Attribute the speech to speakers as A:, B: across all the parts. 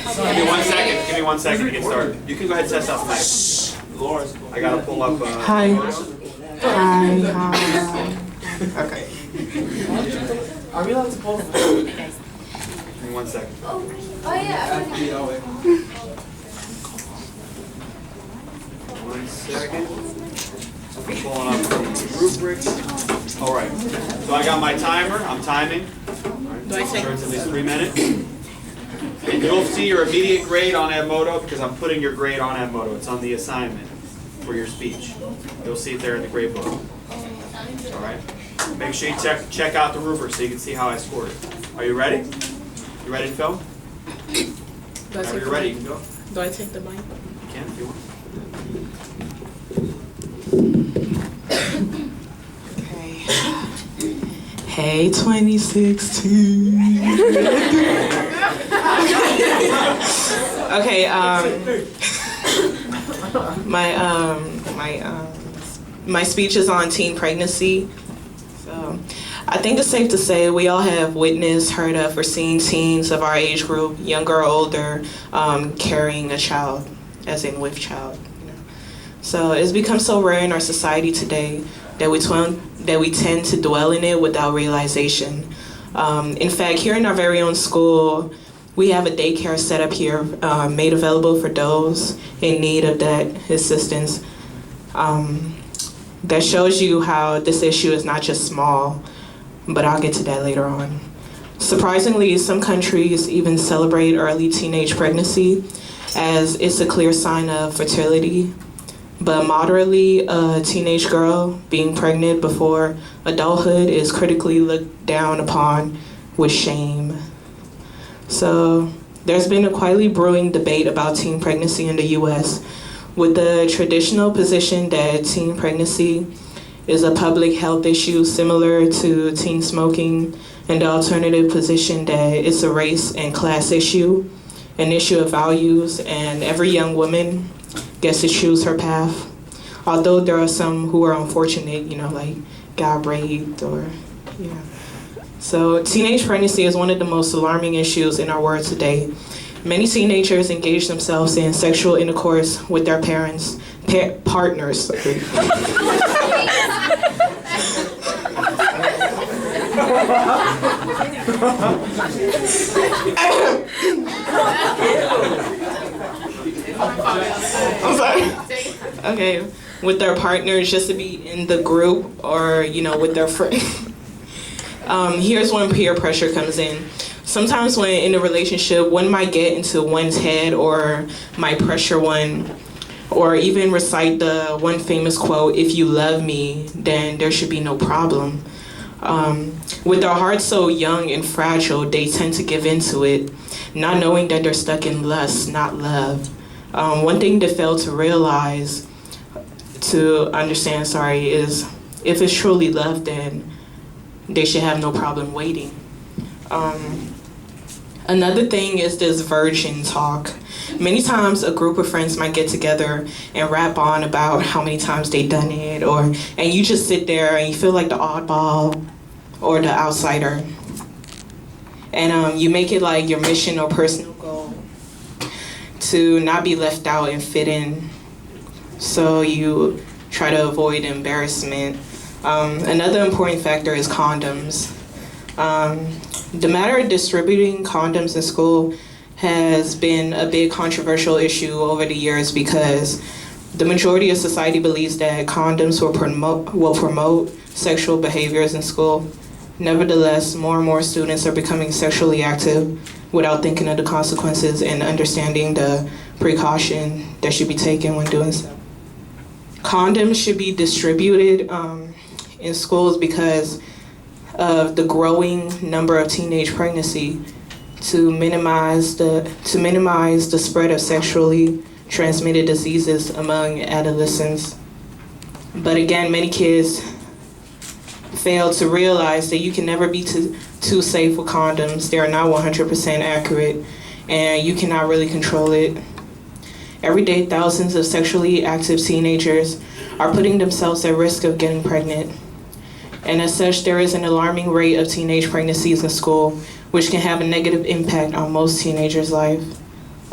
A: Give me 1 second. Give me 1 second to get started. You can go ahead and test out the mic. I gotta pull up.
B: Hi. Okay.
C: Are we allowed to pull?
A: Give me 1 second.
D: Oh yeah.
A: 1 second. Pulling up the rubrics. All right. So I got my timer. I'm timing.
B: Do I take?
A: Sure, it's at least 3 minutes. And you'll see your immediate grade on Edmodo because I'm putting your grade on Edmodo. It's on the assignment for your speech. You'll see it there in the grade book. All right. Make sure you check out the rubric so you can see how I scored it. Are you ready? You ready to film? Whenever you're ready, you can go.
B: Do I take the mic?
A: You can if you want.
B: Okay. Hey, 2016. Okay. My speech is on teen pregnancy. So, I think it's safe to say we all have witnessed, heard of, or seen teens of our age group, younger or older, carrying a child, as in with child. So it's become so rare in our society today that we tend to dwell in it without realization. In fact, here in our very own school, we have a daycare set up here made available for those in need of that assistance. That shows you how this issue is not just small, but I'll get to that later on. Surprisingly, some countries even celebrate early teenage pregnancy as it's a clear sign of fertility. But moderately, a teenage girl being pregnant before adulthood is critically looked down upon with shame. So there's been a quietly brewing debate about teen pregnancy in the US, with the traditional position that teen pregnancy is a public health issue similar to teen smoking, and the alternative position that it's a race and class issue, an issue of values, and every young woman gets to choose her path. Although there are some who are unfortunate, like got raped or, So teenage pregnancy is one of the most alarming issues in our world today. Many teenagers engage themselves in sexual intercourse with their partners. I'm sorry. Okay, with their partners just to be in the group or, with their friends. Here's when peer pressure comes in. Sometimes when in a relationship, one might get into one's head or might pressure one or even recite the one famous quote, "If you love me, then there should be no problem." With their hearts so young and fragile, they tend to give into it, not knowing that they're stuck in lust, not love. One thing they fail to understand, is if it's truly love, then they should have no problem waiting. Another thing is this virgin talk. Many times a group of friends might get together and rap on about how many times they've done it, and you just sit there and you feel like the oddball or the outsider. And you make it like your mission or personal goal to not be left out and fit in. So you try to avoid embarrassment. Another important factor is condoms. The matter of distributing condoms in school has been a big controversial issue over the years because the majority of society believes that condoms will promote sexual behaviors in school. Nevertheless, more and more students are becoming sexually active without thinking of the consequences and understanding the precaution that should be taken when doing so. Condoms should be distributed in schools because of the growing number of teenage pregnancy to minimize the spread of sexually transmitted diseases among adolescents. But again, many kids fail to realize that you can never be too safe with condoms. They are not 100% accurate, and you cannot really control it. Every day, thousands of sexually active teenagers are putting themselves at risk of getting pregnant. And as such, there is an alarming rate of teenage pregnancies in school, which can have a negative impact on most teenagers' life.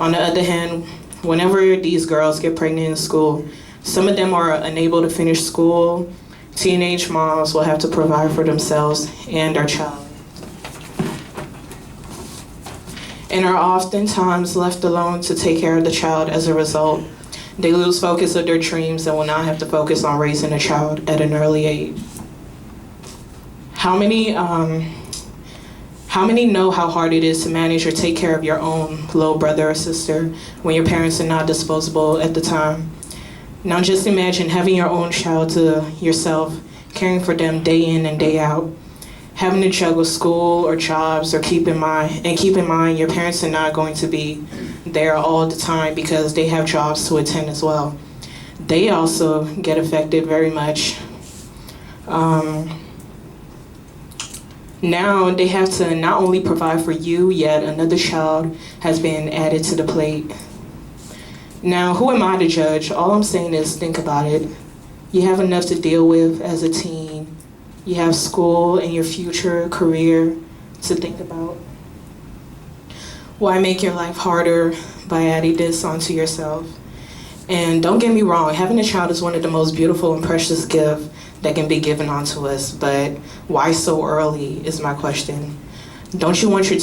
B: On the other hand, whenever these girls get pregnant in school, some of them are unable to finish school. Teenage moms will have to provide for themselves and their child, and are oftentimes left alone to take care of the child. As a result, they lose focus of their dreams and will not have to focus on raising a child at an early age. How many know how hard it is to manage or take care of your own little brother or sister when your parents are not disposable at the time? Now just imagine having your own child to yourself, caring for them day in and day out, having to juggle school or jobs, or keep in mind your parents are not going to be there all the time because they have jobs to attend as well. They also get affected very much. Now they have to not only provide for you, yet another child has been added to the plate. Now, who am I to judge? All I'm saying is think about it. You have enough to deal with as a teen. You have school and your future career to think about. Why make your life harder by adding this onto yourself? And don't get me wrong, having a child is one of the most beautiful and precious gifts that can be given onto us, but why so early is my question. Don't you want your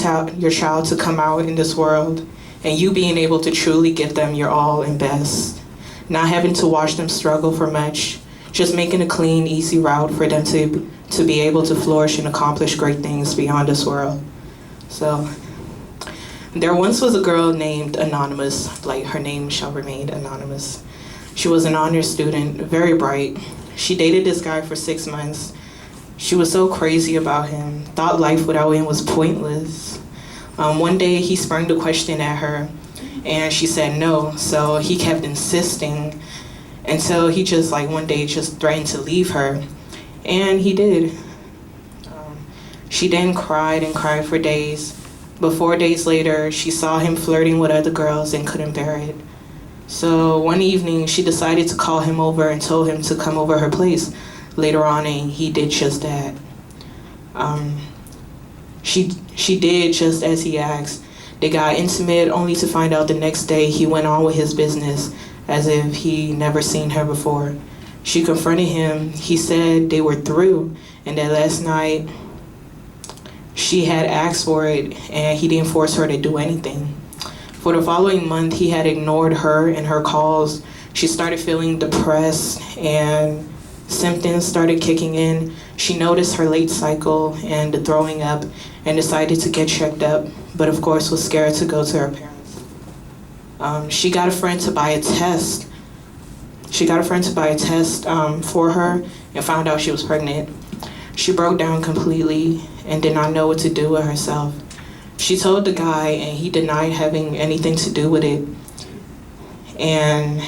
B: child to come out in this world and you being able to truly give them your all and best, not having to watch them struggle for much, just making a clean, easy route for them to be able to flourish and accomplish great things beyond this world? So, there once was a girl named Anonymous, like her name shall remain anonymous. She was an honor student, very bright. She dated this guy for 6 months. She was so crazy about him, thought life without him was pointless. One day he sprung the question at her and she said no, so he kept insisting until he just one day just threatened to leave her, and he did. She then cried and cried for days, but 4 days later she saw him flirting with other girls and couldn't bear it. So one evening she decided to call him over and told him to come over her place later on, and he did just that. She did just as he asked. They got intimate only to find out the next day he went on with his business as if he never seen her before. She confronted him. He said they were through and that last night she had asked for it and he didn't force her to do anything. For the following month, he had ignored her and her calls. She started feeling depressed and symptoms started kicking in. She noticed her late cycle and the throwing up and decided to get checked up, but of course was scared to go to her parents. She got a friend to buy a test. For her and found out she was pregnant. She broke down completely and did not know what to do with herself. She told the guy and he denied having anything to do with it, and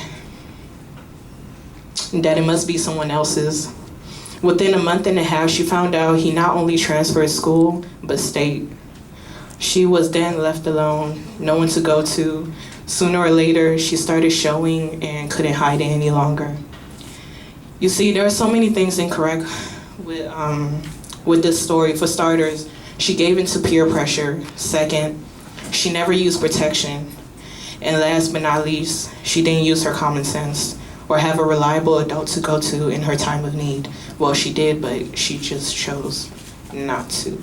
B: that it must be someone else's. Within a month and a half, she found out he not only transferred school, but state. She was then left alone, no one to go to. Sooner or later, she started showing and couldn't hide it any longer. You see, there are so many things incorrect with this story. For starters, she gave in to peer pressure. Second, she never used protection. And last but not least, she didn't use her common sense or have a reliable adult to go to in her time of need. Well, she did, but she just chose not to.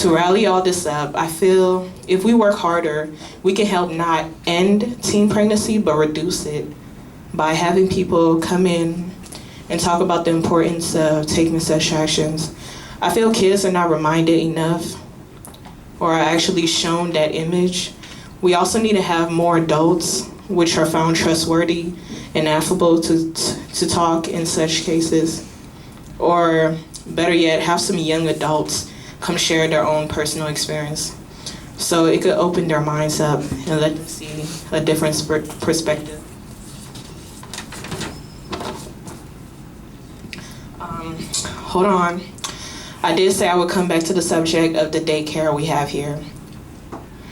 B: To rally all this up, I feel if we work harder, we can help not end teen pregnancy, but reduce it by having people come in and talk about the importance of taking such actions. I feel kids are not reminded enough or are actually shown that image. We also need to have more adults which are found trustworthy and affable to talk in such cases. Or better yet, have some young adults come share their own personal experience so it could open their minds up and let them see a different perspective. Hold on. I did say I would come back to the subject of the daycare we have here.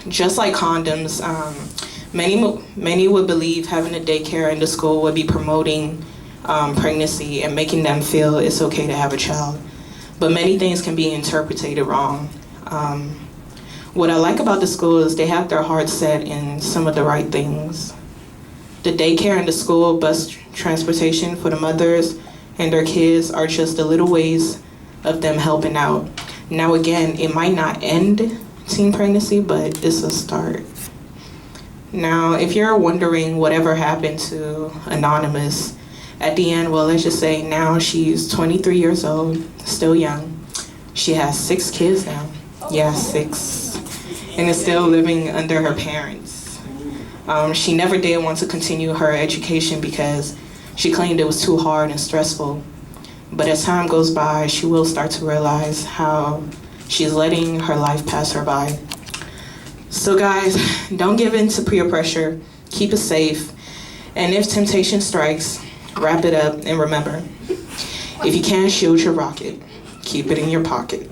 B: Just like condoms, many would believe having a daycare in the school would be promoting pregnancy and making them feel it's okay to have a child. But many things can be interpreted wrong. What I like about the school is they have their hearts set in some of the right things. The daycare and the school bus transportation for the mothers and their kids are just the little ways of them helping out. Now again, it might not end teen pregnancy, but it's a start. Now, if you're wondering whatever happened to Anonymous, at the end, well, let's just say now she's 23 years old, still young. She has 6 kids now. Yeah, 6. And is still living under her parents. She never did want to continue her education because she claimed it was too hard and stressful. But as time goes by, she will start to realize how she's letting her life pass her by. So guys, don't give in to peer pressure. Keep it safe. And if temptation strikes, wrap it up and remember, if you can't shield your rocket, keep it in your pocket.